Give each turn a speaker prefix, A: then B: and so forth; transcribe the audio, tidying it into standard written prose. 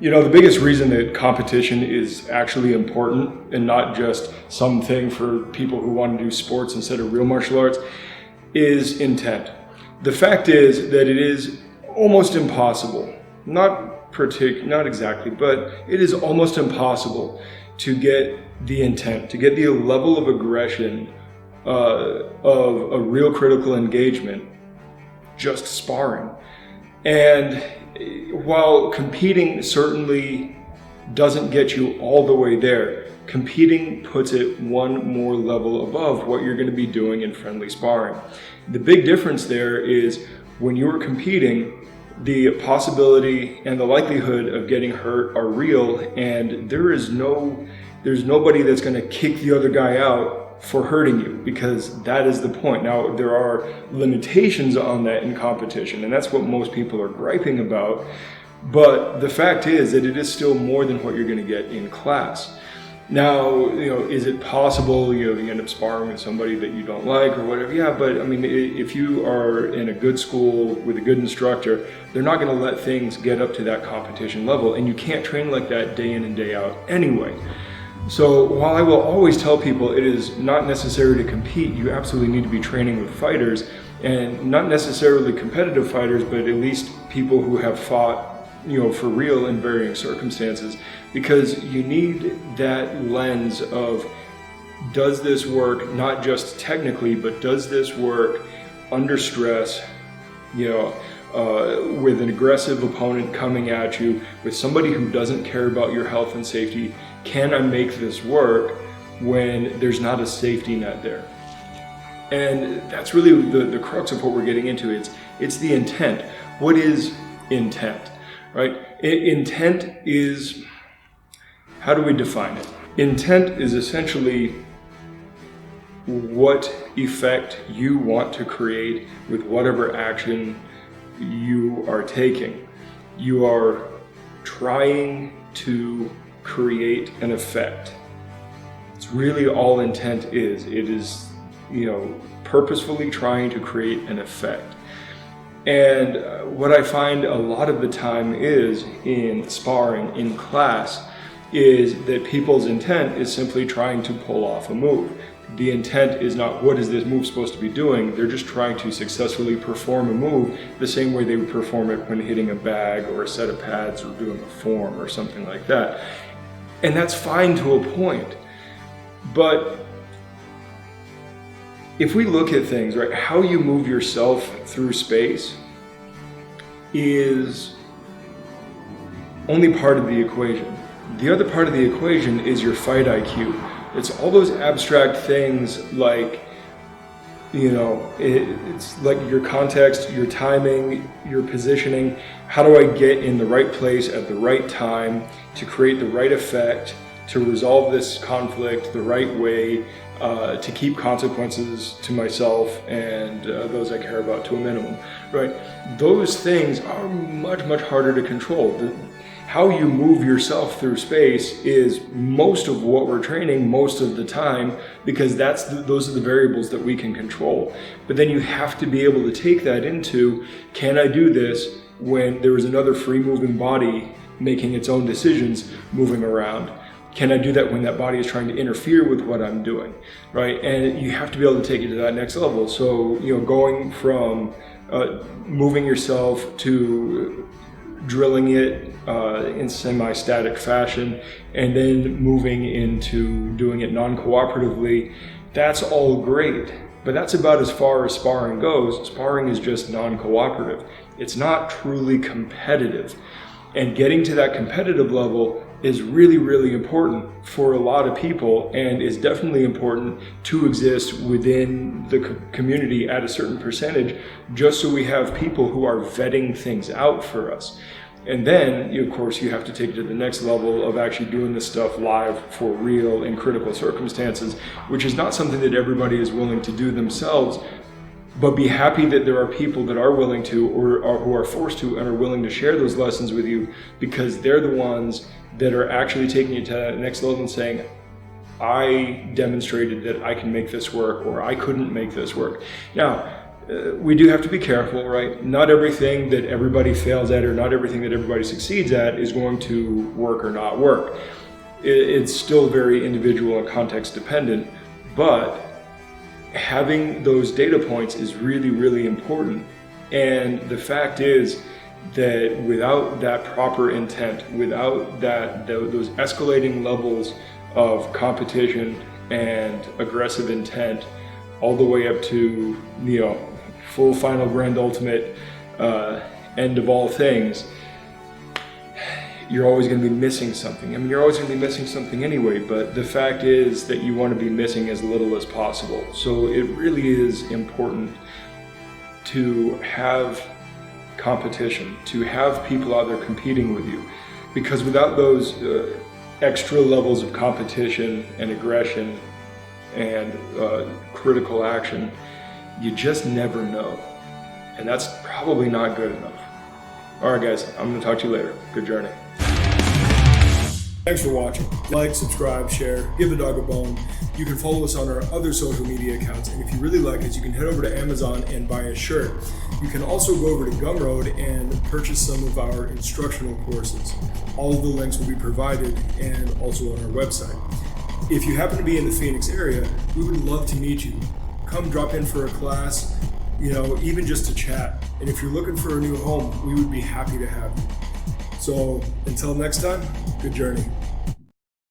A: The biggest reason that competition is actually important and not just something for people who want to do sports instead of real martial arts is intent. The fact is that it is almost impossible, not exactly, but it is almost impossible to get the intent, to get the level of aggression of a real critical engagement just sparring. And while competing certainly doesn't get you all the way there, competing puts it one more level above what you're going to be doing in friendly sparring. The big difference there is when you're competing, the possibility and the likelihood of getting hurt are real, and there's nobody that's going to kick the other guy out for hurting you, because that is the point. Now, there are limitations on that in competition, and that's what most people are griping about. But the fact is that it is still more than what you're going to get in class. Now, is it possible you end up sparring with somebody that you don't like or whatever? Yeah, but I mean, if you are in a good school with a good instructor, they're not going to let things get up to that competition level, and you can't train like that day in and day out anyway. So while I will always tell people it is not necessary to compete, you absolutely need to be training with fighters, and not necessarily competitive fighters, but at least people who have fought for real in varying circumstances, because you need that lens of, does this work not just technically, but does this work under stress, with an aggressive opponent coming at you, with somebody who doesn't care about your health and safety? Can I make this work when there's not a safety net there? And that's really the crux of what we're getting into. It's the intent. What is intent, right? Intent is, how do we define it? Intent is essentially what effect you want to create with whatever action you are taking. You are trying to create an effect. It's really all intent is. It is, purposefully trying to create an effect. And what I find a lot of the time is in sparring, in class, is that people's intent is simply trying to pull off a move. The intent is not, what is this move supposed to be doing? They're just trying to successfully perform a move the same way they would perform it when hitting a bag or a set of pads or doing a form or something like that. And that's fine to a point. But if we look at things, right, how you move yourself through space is only part of the equation. The other part of the equation is your fight IQ. It's all those abstract things like, it's like your context, your timing, your positioning. How do I get in the right place at the right time to create the right effect, to resolve this conflict the right way, to keep consequences to myself and those I care about to a minimum, right? Those things are much, much harder to control. How you move yourself through space is most of what we're training most of the time, because those are the variables that we can control. But then you have to be able to take that into, can I do this when there is another free moving body making its own decisions moving around? Can I do that when that body is trying to interfere with what I'm doing, right? And you have to be able to take it to that next level. So, going from moving yourself to drilling it in semi-static fashion, and then moving into doing it non-cooperatively, that's all great. But that's about as far as sparring goes. Sparring is just non-cooperative. It's not truly competitive. And getting to that competitive level is really, really important for a lot of people, and is definitely important to exist within the community at a certain percentage, just so we have people who are vetting things out for us. And then, of course, you have to take it to the next level of actually doing this stuff live for real in critical circumstances, which is not something that everybody is willing to do themselves. But be happy that there are people that are willing to, or who are forced to, and are willing to share those lessons with you, because they're the ones that are actually taking it to that next level and saying, I demonstrated that I can make this work, or I couldn't make this work. Now, we do have to be careful, right? Not everything that everybody fails at or not everything that everybody succeeds at is going to work or not work. It's still very individual and context dependent, but having those data points is really, really important. And the fact is that without that proper intent, without those escalating levels of competition and aggressive intent, all the way up to, full final grand ultimate end of all things, you're always going to be missing something. I mean, you're always going to be missing something anyway, but the fact is that you want to be missing as little as possible. So it really is important to have competition, to have people out there competing with you, because without those extra levels of competition and aggression and critical action, you just never know. And that's probably not good enough. All right, guys, I'm going to talk to you later. Good journey. Thanks for watching. Like, subscribe, share, give the dog a bone. You can follow us on our other social media accounts, and if you really like us, you can head over to Amazon and buy a shirt. You can also go over to Gumroad and purchase some of our instructional courses. All of the links will be provided and also on our website. If you happen to be in the Phoenix area, we would love to meet you. Come drop in for a class, even just to chat. And if you're looking for a new home, we would be happy to have you. So until next time, good journey.